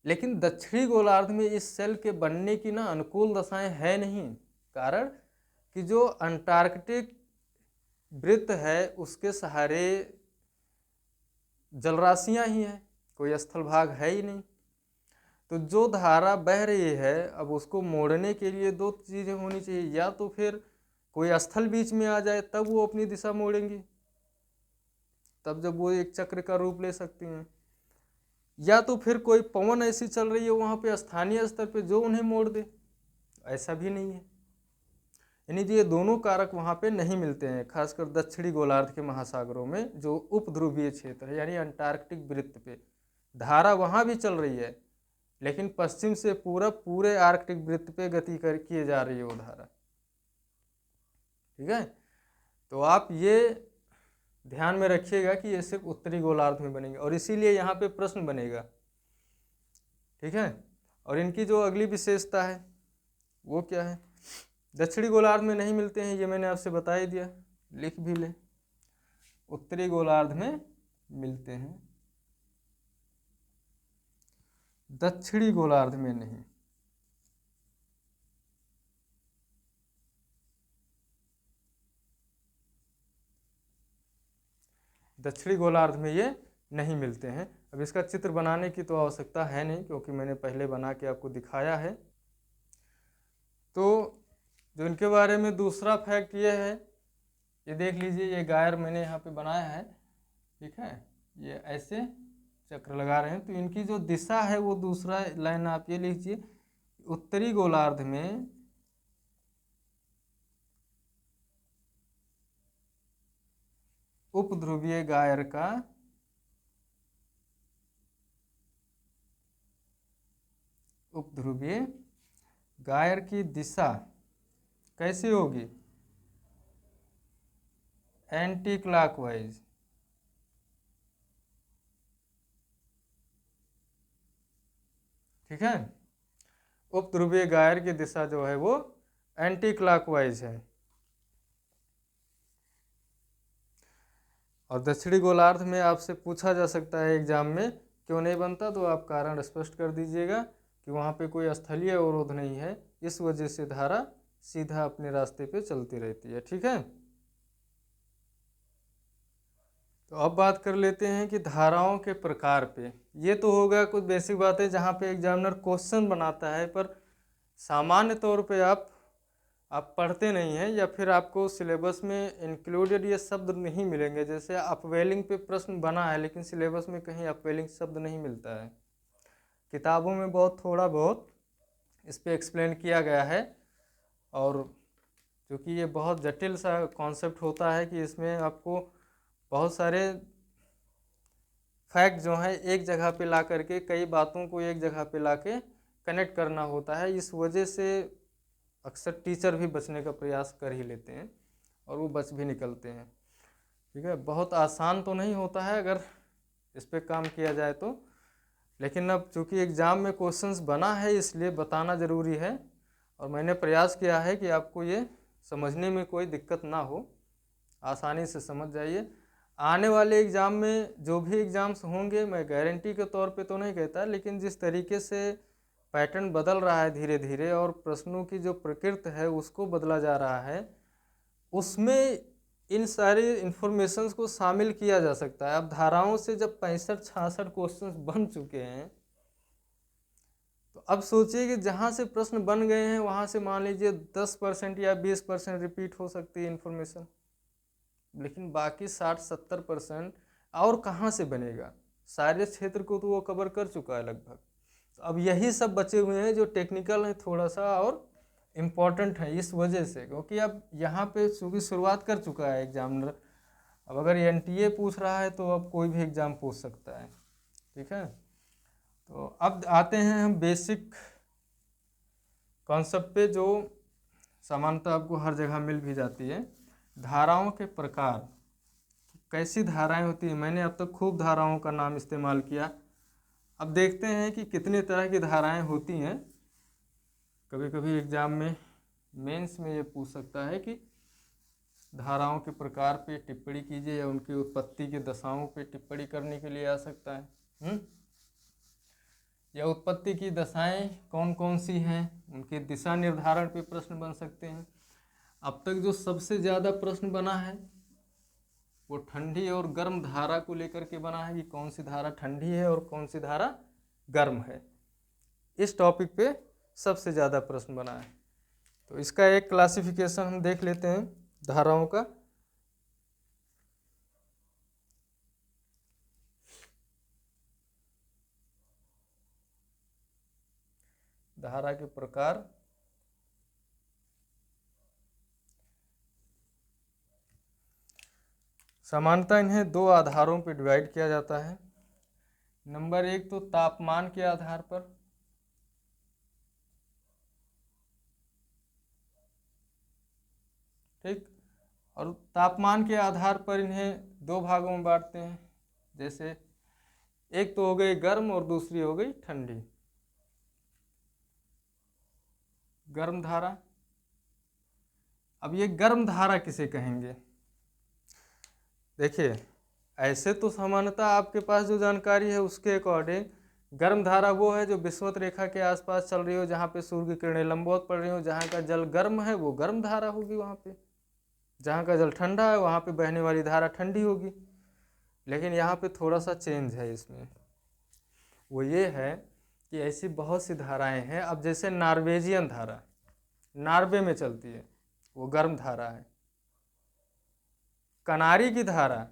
[SPEAKER 1] लेकिन दक्षिणी गोलार्ध में इस सेल के बनने की ना अनुकूल दशाएं है नहीं, कारण कि जो अंटार्कटिक वृत्त है उसके सहारे जलराशियां ही हैं, कोई स्थल भाग है ही नहीं। तो जो धारा बह रही है अब उसको मोड़ने के लिए दो चीज़ें होनी चाहिए, या तो फिर कोई स्थल बीच में आ जाए तब वो अपनी दिशा मोड़ेंगी, तब जब वो एक चक्र का रूप ले सकती हैं, या तो फिर कोई पवन ऐसी चल रही है वहाँ पे स्थानीय स्तर पे जो उन्हें मोड़ दे, ऐसा भी नहीं है। यानी ये दोनों कारक वहाँ पे नहीं मिलते हैं, खासकर दक्षिणी गोलार्ध के महासागरों में जो उपध्रुवीय क्षेत्र है, यानी अंटार्कटिक वृत्त पे धारा वहाँ भी चल रही है, लेकिन पश्चिम से पूरब पूरे आर्कटिक वृत्त पे गति कर किए जा रही है वो धारा, ठीक है। तो आप ये ध्यान में रखिएगा कि ये सिर्फ उत्तरी गोलार्ध में बनेंगे, और इसीलिए यहाँ पे प्रश्न बनेगा, ठीक है। और इनकी जो अगली विशेषता है वो क्या है, दक्षिणी गोलार्ध में नहीं मिलते हैं, ये मैंने आपसे बता ही दिया, लिख भी ले, उत्तरी गोलार्ध में मिलते हैं, दक्षिणी गोलार्ध में नहीं। दक्षिणी गोलार्ध में ये नहीं मिलते हैं। अब इसका चित्र बनाने की तो आवश्यकता है नहीं, क्योंकि मैंने पहले बना के आपको दिखाया है। तो जो इनके बारे में दूसरा फैक्ट ये है, ये देख लीजिए, ये गायर मैंने यहाँ पे बनाया है, ठीक है, ये ऐसे चक्र लगा रहे हैं, तो इनकी जो दिशा है वो दूसरा लाइन आप ये लीजिए, उत्तरी गोलार्ध में उपध्रुवीय गायर का उपध्रुवीय गायर की दिशा कैसी होगी, एंटी क्लॉकवाइज, ठीक है। उपध्रुवीय गायर की दिशा जो है वो एंटी क्लॉकवाइज है, और दक्षिणी गोलार्ध में आपसे पूछा जा सकता है एग्जाम में क्यों नहीं बनता, तो आप कारण स्पष्ट कर दीजिएगा कि वहाँ पे कोई स्थलीय अवरोध नहीं है, इस वजह से धारा सीधा अपने रास्ते पे चलती रहती है, ठीक है। तो अब बात कर लेते हैं कि धाराओं के प्रकार पे। ये तो होगा कुछ बेसिक बातें जहाँ पे एग्जामिनर क्वेश्चन बनाता है, पर सामान्य तौर पे आप पढ़ते नहीं हैं, या फिर आपको सिलेबस में इंक्लूडेड ये शब्द नहीं मिलेंगे। जैसे अपवेलिंग पे प्रश्न बना है, लेकिन सिलेबस में कहीं अपवेलिंग शब्द नहीं मिलता है, किताबों में बहुत थोड़ा बहुत इस पर एक्सप्लेन किया गया है। और क्योंकि ये बहुत जटिल सा कॉन्सेप्ट होता है कि इसमें आपको बहुत सारे फैक्ट जो हैं एक जगह पे ला करके, कई बातों को एक जगह पे ला के कनेक्ट करना होता है, इस वजह से अक्सर टीचर भी बचने का प्रयास कर ही लेते हैं और वो बच भी निकलते हैं, ठीक है। बहुत आसान तो नहीं होता है अगर इस पर काम किया जाए तो, लेकिन अब चूँकि एग्ज़ाम में क्वेश्चंस बना है इसलिए बताना ज़रूरी है, और मैंने प्रयास किया है कि आपको ये समझने में कोई दिक्कत ना हो, आसानी से समझ जाइए। आने वाले एग्ज़ाम में जो भी एग्ज़ाम्स होंगे, मैं गारंटी के तौर पे तो नहीं कहता, लेकिन जिस तरीके से पैटर्न बदल रहा है धीरे धीरे, और प्रश्नों की जो प्रकृति है उसको बदला जा रहा है, उसमें इन सारी इन्फॉर्मेशंस को शामिल किया जा सकता है। अब धाराओं से जब 65-66 क्वेश्चंस बन चुके हैं, तो अब सोचिए कि जहाँ से प्रश्न बन गए हैं वहाँ से मान लीजिए 10% या 20% रिपीट हो सकती है इन्फॉर्मेशन, लेकिन बाकी 60-70% और कहाँ से बनेगा? सारे क्षेत्र को तो वो कवर कर चुका है लगभग। तो अब यही सब बचे हुए हैं जो टेक्निकल है थोड़ा सा और इम्पॉर्टेंट है इस वजह से, क्योंकि अब यहाँ पे चूँकि शुरुआत कर चुका है एग्जामिनर। अब अगर एनटीए पूछ रहा है तो अब कोई भी एग्ज़ाम पूछ सकता है। ठीक है, तो अब आते हैं हम बेसिक कॉन्सेप्ट पे जो सामान्यतः आपको हर जगह मिल भी जाती है। धाराओं के प्रकार, कैसी धाराएं होती हैं। मैंने अब तक खूब धाराओं का नाम इस्तेमाल किया, अब देखते हैं कि कितने तरह की धाराएं होती हैं। कभी कभी एग्ज़ाम में मेंस में ये पूछ सकता है कि धाराओं के प्रकार पे टिप्पणी कीजिए, या उनकी उत्पत्ति की दशाओं पे टिप्पणी करने के लिए आ सकता है। या उत्पत्ति की दशाएं कौन कौन सी हैं, उनके दिशा निर्धारण पे प्रश्न बन सकते हैं। अब तक जो सबसे ज़्यादा प्रश्न बना है वो ठंडी और गर्म धारा को लेकर के बना है कि कौन सी धारा ठंडी है और कौन सी धारा गर्म है। इस टॉपिक पे सबसे ज़्यादा प्रश्न बना है। तो इसका एक क्लासिफिकेशन हम देख लेते हैं धाराओं का। धारा के प्रकार, सामान्यतः इन्हें दो आधारों पर डिवाइड किया जाता है। नंबर एक तो तापमान के आधार पर, ठीक, और तापमान के आधार पर इन्हें दो भागों में बांटते हैं। जैसे एक तो हो गई गर्म और दूसरी हो गई ठंडी। गर्म धारा, अब ये गर्म धारा किसे कहेंगे? देखिए, ऐसे तो सामान्यतः आपके पास जो जानकारी है उसके अकॉर्डिंग गर्म धारा वो है जो विषुवत रेखा के आसपास चल रही हो, जहाँ पे सूर्य की किरणें लंबवत पड़ रही हो, जहाँ का जल गर्म है वो गर्म धारा होगी। वहाँ पे जहाँ का जल ठंडा है वहाँ पे बहने वाली धारा ठंडी होगी। लेकिन यहाँ पे थोड़ा सा चेंज है इसमें, वो ये है कि ऐसी बहुत सी धाराएं हैं। अब जैसे नॉर्वेजियन धारा नॉर्वे में चलती है, वो गर्म धारा है। कनारी की धारा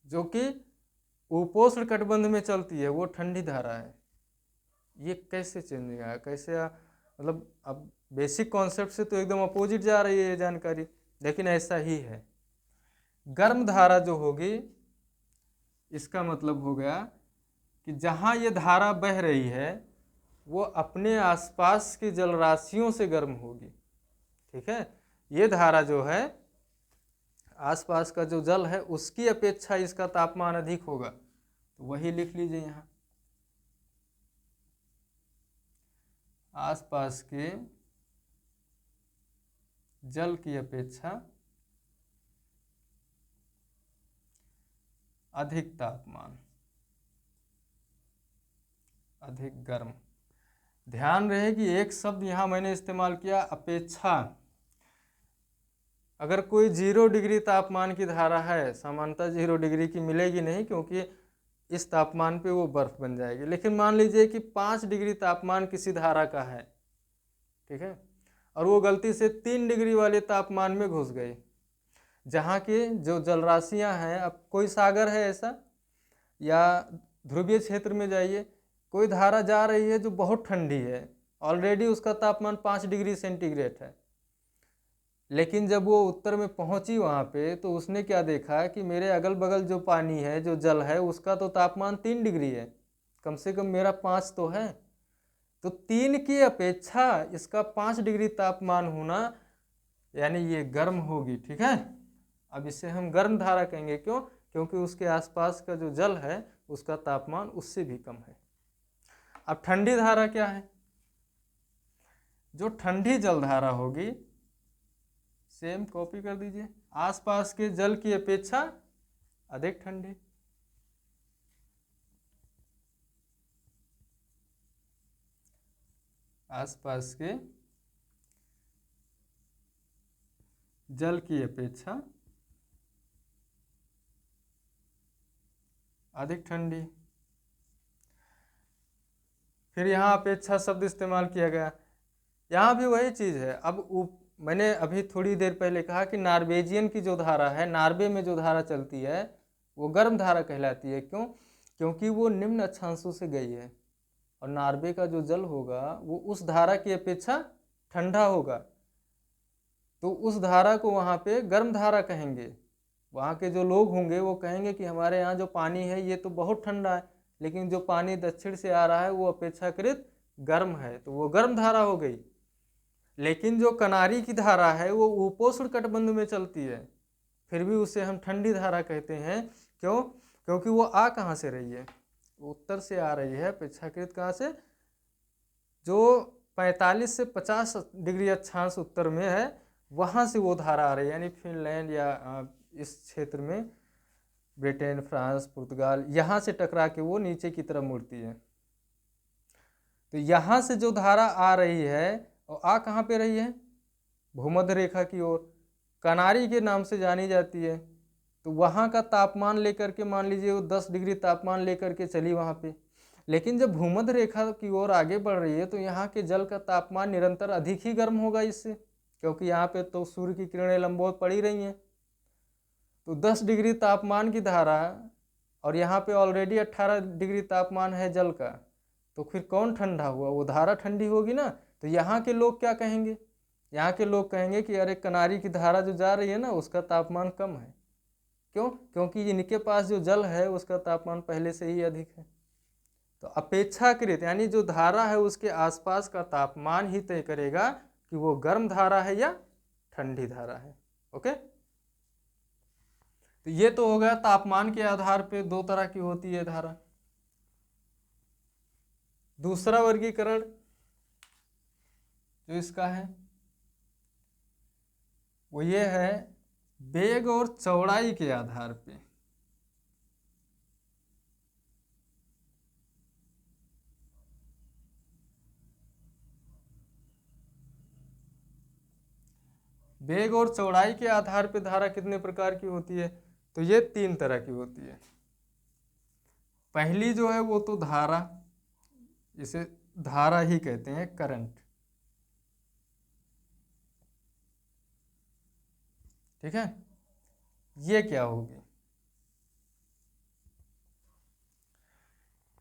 [SPEAKER 1] जो कि उपोष्ण कटिबंध में चलती है वो ठंडी धारा है। ये कैसे चेंज आया, कैसे मतलब अब बेसिक कॉन्सेप्ट से तो एकदम अपोजिट जा रही है ये जानकारी, लेकिन ऐसा ही है। गर्म धारा जो होगी इसका मतलब हो गया कि जहाँ ये धारा बह रही है वो अपने आसपास की जलराशियों से गर्म होगी। ठीक है, ये धारा जो है आसपास का जो जल है उसकी अपेक्षा इसका तापमान अधिक होगा, तो वही लिख लीजिए यहाँ, आसपास के जल की अपेक्षा अधिक तापमान, अधिक गर्म। ध्यान रहे कि एक शब्द यहाँ मैंने इस्तेमाल किया अपेक्षा। अगर कोई 0 डिग्री तापमान की धारा है, सामान्यतः 0 डिग्री की मिलेगी नहीं, क्योंकि इस तापमान पे वो बर्फ बन जाएगी। लेकिन मान लीजिए कि 5 डिग्री तापमान किसी धारा का है, ठीक है, और वो गलती से 3 डिग्री वाले तापमान में घुस गई, जहाँ की जो जलराशियाँ हैं, अब कोई सागर है ऐसा, या ध्रुवीय क्षेत्र में जाइए, कोई धारा जा रही है जो बहुत ठंडी है, ऑलरेडी उसका तापमान 5 डिग्री सेंटीग्रेड है, लेकिन जब वो उत्तर में पहुंची वहाँ पे तो उसने क्या देखा कि मेरे अगल बगल जो पानी है, जो जल है, उसका तो तापमान 3 डिग्री है, कम से कम मेरा 5 तो है, तो 3 की अपेक्षा इसका 5 डिग्री तापमान होना यानी ये गर्म होगी। ठीक है, अब इसे हम गर्म धारा कहेंगे। क्यों? क्योंकि उसके आसपास का जो जल है उसका तापमान उससे भी कम है। अब ठंडी धारा क्या है? जो ठंडी जल धारा होगी, सेम कॉपी कर दीजिए, आसपास के जल की अपेक्षा अधिक ठंडी। आसपास के जल की अपेक्षा अधिक ठंडी। फिर यहाँ अपेक्षा शब्द इस्तेमाल किया गया, यहाँ भी वही चीज़ है। अब मैंने अभी थोड़ी देर पहले कहा कि नॉर्वेजियन की जो धारा है, नॉर्वे में जो धारा चलती है वो गर्म धारा कहलाती है। क्यों? क्योंकि वो निम्न अक्षांशों से गई है और नॉर्वे का जो जल होगा वो उस धारा की अपेक्षा ठंडा होगा, तो उस धारा को वहाँ पे गर्म धारा कहेंगे। वहाँ के जो लोग होंगे वो कहेंगे कि हमारे यहाँ जो पानी है ये तो बहुत ठंडा है, लेकिन जो पानी दक्षिण से आ रहा है वो अपेक्षाकृत गर्म है, तो वो गर्म धारा हो गई। लेकिन जो कनारी की धारा है वो उपोष्ण कटिबंध में चलती है, फिर भी उसे हम ठंडी धारा कहते हैं। क्यों? क्योंकि वो आ कहाँ से रही है? उत्तर से आ रही है, अपेक्षाकृत कहाँ से? जो 45 से 50 डिग्री अक्षांश उत्तर में है वहाँ से वो धारा आ रही है, यानी फिनलैंड या इस क्षेत्र में ब्रिटेन, फ्रांस, पुर्तगाल, यहाँ से टकरा के वो नीचे की तरफ मुड़ती है। तो यहाँ से जो धारा आ रही है और आ कहाँ पे रही है? भूमध्य रेखा की ओर, कनारी के नाम से जानी जाती है। तो वहाँ का तापमान लेकर के मान लीजिए वो 10 डिग्री तापमान लेकर के चली वहाँ पे, लेकिन जब भूमध्य रेखा की ओर आगे बढ़ रही है तो यहाँ के जल का तापमान निरंतर अधिक ही गर्म होगा इससे, क्योंकि यहाँ पे तो सूर्य की किरणें लंबवत पड़ी रही हैं। तो 10 डिग्री तापमान की धारा और यहाँ पे ऑलरेडी 18 डिग्री तापमान है जल का, तो फिर कौन ठंडा हुआ? वो धारा ठंडी होगी ना। तो यहाँ के लोग क्या कहेंगे? यहाँ के लोग कहेंगे कि अरे कनारी की धारा जो जा रही है ना उसका तापमान कम है। क्यों? क्योंकि इनके पास जो जल है उसका तापमान पहले से ही अधिक है। तो अपेक्षाकृत यानी जो धारा है उसके आसपास का तापमान ही तय करेगा कि वो गर्म धारा है या ठंडी धारा है। ओके, तो ये तो हो गया तापमान के आधार पे दो तरह की होती है धारा। दूसरा वर्गीकरण जो इसका है वो ये है वेग और चौड़ाई के आधार पे। वेग और चौड़ाई के आधार पे धारा कितने प्रकार की होती है? तो ये 3 तरह की होती है। पहली जो है वो तो धारा, इसे धारा ही कहते हैं, करंट। ठीक है, ये क्या होगी?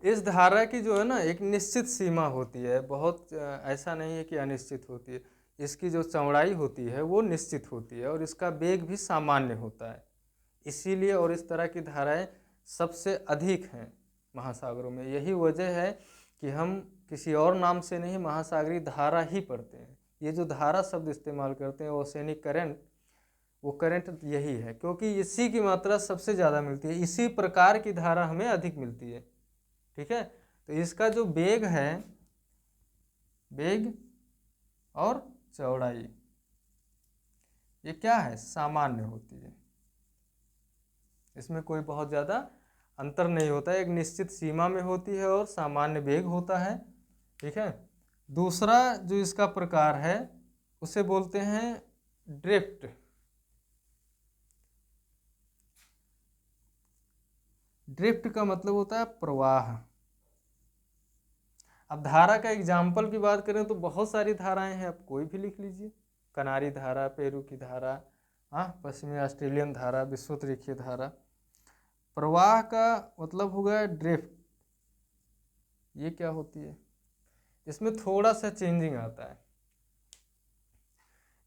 [SPEAKER 1] इस धारा की जो है ना एक निश्चित सीमा होती है, बहुत ऐसा नहीं है कि अनिश्चित होती है। इसकी जो चौड़ाई होती है वो निश्चित होती है और इसका वेग भी सामान्य होता है। इसीलिए और इस तरह की धाराएं सबसे अधिक हैं महासागरों में। यही वजह है कि हम किसी और नाम से नहीं महासागरीय धारा ही पढ़ते हैं। ये जो धारा शब्द इस्तेमाल करते हैं ओशनिक करंट, वो करंट यही है, क्योंकि इसी की मात्रा सबसे ज़्यादा मिलती है, इसी प्रकार की धारा हमें अधिक मिलती है। ठीक है, तो इसका जो वेग है, वेग और चौड़ाई, ये क्या है? सामान्य होती है। इसमें कोई बहुत ज़्यादा अंतर नहीं होता है, एक निश्चित सीमा में होती है और सामान्य वेग होता है। ठीक है, दूसरा जो इसका प्रकार है उसे बोलते हैं ड्रिफ्ट। ड्रिफ्ट का मतलब होता है प्रवाह। अब धारा का एग्जाम्पल की बात करें तो बहुत सारी धाराएं हैं, आप कोई भी लिख लीजिए। कनारी धारा, पेरू की धारा, पश्चिमी ऑस्ट्रेलियन धारा, विषुवत-रेखीय धारा। प्रवाह का मतलब हो गया ड्रिफ्ट। ये क्या होती है? इसमें थोड़ा सा चेंजिंग आता है,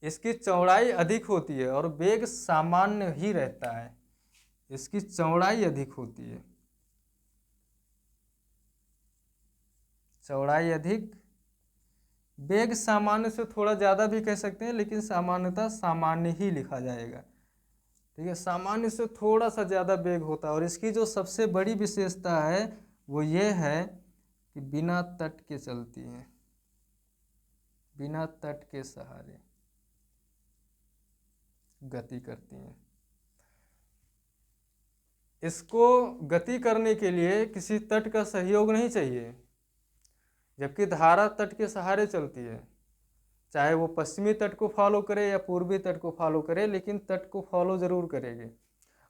[SPEAKER 1] इसकी चौड़ाई अधिक होती है और वेग सामान्य ही रहता है। इसकी चौड़ाई अधिक होती है, चौड़ाई अधिक, वेग सामान्य से थोड़ा ज़्यादा भी कह सकते हैं, लेकिन सामान्यतः सामान्य ही लिखा जाएगा। ठीक है, सामान्य से थोड़ा सा ज़्यादा वेग होता है। और इसकी जो सबसे बड़ी विशेषता है वो ये है कि बिना तट के चलती हैं, बिना तट के सहारे गति करती हैं। इसको गति करने के लिए किसी तट का सहयोग नहीं चाहिए, जबकि धारा तट के सहारे चलती है। चाहे वो पश्चिमी तट को फॉलो करे या पूर्वी तट को फॉलो करे, लेकिन तट को फॉलो जरूर करेगी।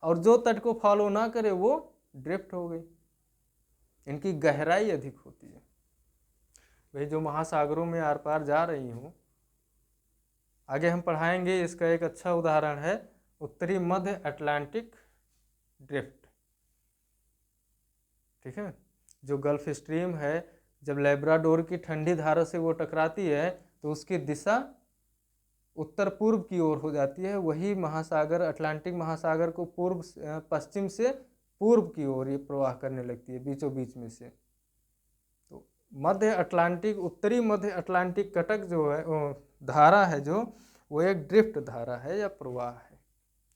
[SPEAKER 1] और जो तट को फॉलो ना करे वो ड्रिफ्ट हो गई। इनकी गहराई अधिक होती है। भाई जो महासागरों में आर पार जा रही हूँ। आगे हम पढ़ाएंगे, इसका एक अच्छा उदाहरण है उत्तरी मध्य अटलांटिक ड्रिफ्ट। ठीक है, जो गल्फ स्ट्रीम है, जब लेब्राडोर की ठंडी धारा से वो टकराती है तो उसकी दिशा उत्तर पूर्व की ओर हो जाती है। वही महासागर अटलांटिक महासागर को पूर्व पश्चिम से पूर्व की ओर ये प्रवाह करने लगती है, बीचों बीच में से। तो मध्य अटलांटिक, उत्तरी मध्य अटलांटिक कटक जो है, धारा है जो, वो एक ड्रिफ्ट धारा है या प्रवाह है।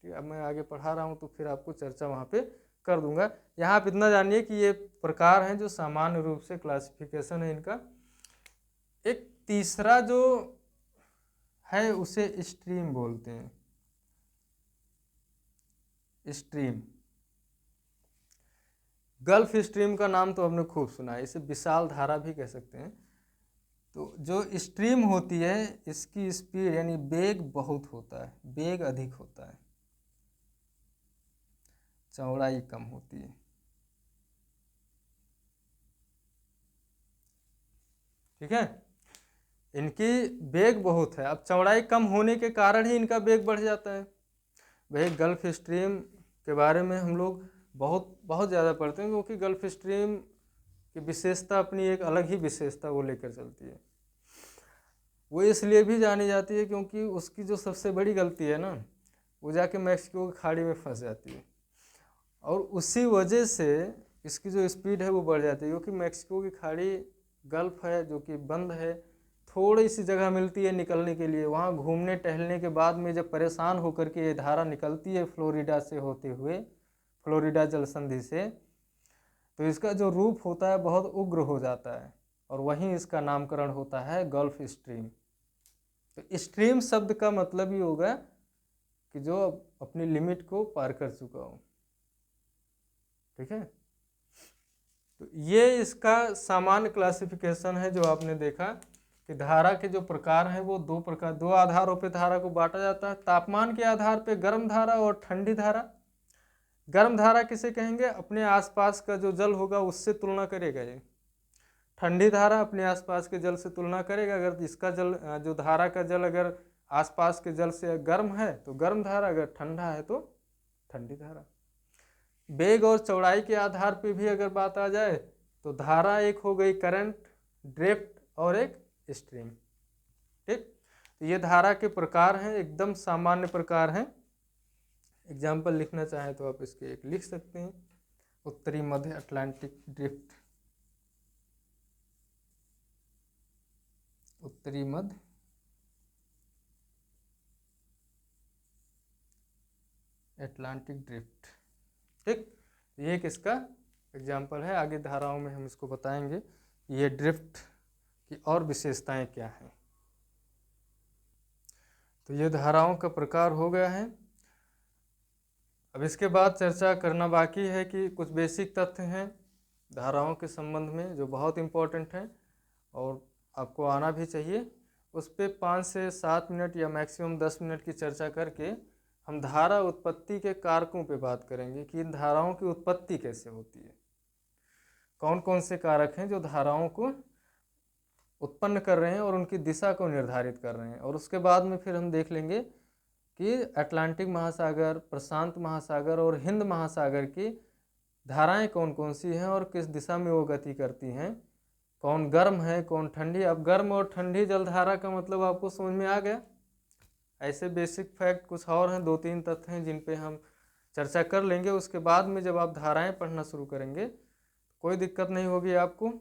[SPEAKER 1] ठीक है, अब मैं आगे पढ़ा रहा हूँ तो फिर आपको चर्चा वहाँ पे कर दूंगा। यहाँ आप इतना जानिए कि ये प्रकार हैं जो सामान्य रूप से क्लासिफिकेशन है इनका। एक तीसरा जो है उसे स्ट्रीम बोलते हैं, स्ट्रीम। गल्फ स्ट्रीम का नाम तो हमने खूब सुना है, इसे विशाल धारा भी कह सकते हैं। तो जो स्ट्रीम होती है इसकी स्पीड यानी वेग बहुत होता है, वेग अधिक होता है, चौड़ाई कम होती है। ठीक है, इनकी वेग बहुत है, अब चौड़ाई कम होने के कारण ही इनका वेग बढ़ जाता है। भाई गल्फ स्ट्रीम के बारे में हम लोग बहुत ज़्यादा पढ़ते हैं, क्योंकि गल्फ स्ट्रीम की विशेषता अपनी एक अलग ही विशेषता वो लेकर चलती है। वो इसलिए भी जानी जाती है क्योंकि उसकी जो सबसे बड़ी गलती है ना, वो जाके मैक्सिको की खाड़ी में फंस जाती है, और उसी वजह से इसकी जो स्पीड है वो बढ़ जाती है। क्योंकि मैक्सिको की खाड़ी गल्फ है जो कि बंद है, थोड़ी सी जगह मिलती है निकलने के लिए। वहाँ घूमने टहलने के बाद में जब परेशान होकर के ये धारा निकलती है फ्लोरिडा से होते हुए, फ्लोरिडा जल संधि से, तो इसका जो रूप होता है बहुत उग्र हो जाता है, और वहीं इसका नामकरण होता है गल्फ स्ट्रीम। तो स्ट्रीम शब्द का मतलब ही होगा कि जो अपनी लिमिट को पार कर चुका हो। ठीक है, तो ये इसका सामान्य क्लासिफिकेशन है जो आपने देखा कि धारा के जो प्रकार हैं वो दो आधारों पे धारा को बांटा जाता है। तापमान के आधार पे गर्म धारा और ठंडी धारा। गर्म धारा किसे कहेंगे? अपने आसपास का जो जल होगा उससे तुलना करेगा ये। ठंडी धारा अपने आसपास के जल से तुलना करेगा। अगर इसका जल, जो धारा का जल अगर आसपास के जल से गर्म है तो गर्म धारा, अगर ठंडा है तो ठंडी धारा। वेग और चौड़ाई के आधार पे भी अगर बात आ जाए तो धारा एक हो गई करंट, ड्रिफ्ट और एक स्ट्रीम। ठीक, तो ये धारा के प्रकार हैं, एकदम सामान्य प्रकार हैं। एग्जाम्पल लिखना चाहें तो आप इसके एक लिख सकते हैं, उत्तरी मध्य अटलांटिक ड्रिफ्ट, उत्तरी मध्य अटलांटिक ड्रिफ्ट। ठीक, ये एक इसका एग्जाम्पल है। आगे धाराओं में हम इसको बताएंगे ये ड्रिफ्ट की और विशेषताएं क्या हैं। तो ये धाराओं का प्रकार हो गया है। अब इसके बाद चर्चा करना बाकी है कि कुछ बेसिक तथ्य हैं धाराओं के संबंध में जो बहुत इम्पोर्टेंट हैं और आपको आना भी चाहिए। उस पर 5 से 7 मिनट या मैक्सिमम 10 मिनट की चर्चा करके हम धारा उत्पत्ति के कारकों पे बात करेंगे कि इन धाराओं की उत्पत्ति कैसे होती है, कौन कौन से कारक हैं जो धाराओं को उत्पन्न कर रहे हैं और उनकी दिशा को निर्धारित कर रहे हैं। और उसके बाद में फिर हम देख लेंगे कि अटलांटिक महासागर, प्रशांत महासागर और हिंद महासागर की धाराएं कौन कौन सी हैं और किस दिशा में वो गति करती हैं, कौन गर्म है कौन ठंडी। अब गर्म और ठंडी जलधारा का मतलब आपको समझ में आ गया। ऐसे बेसिक फैक्ट कुछ और हैं, 2-3 तथ्य हैं जिन पे हम चर्चा कर लेंगे। उसके बाद में जब आप धाराएं पढ़ना शुरू करेंगे कोई दिक्कत नहीं होगी आपको।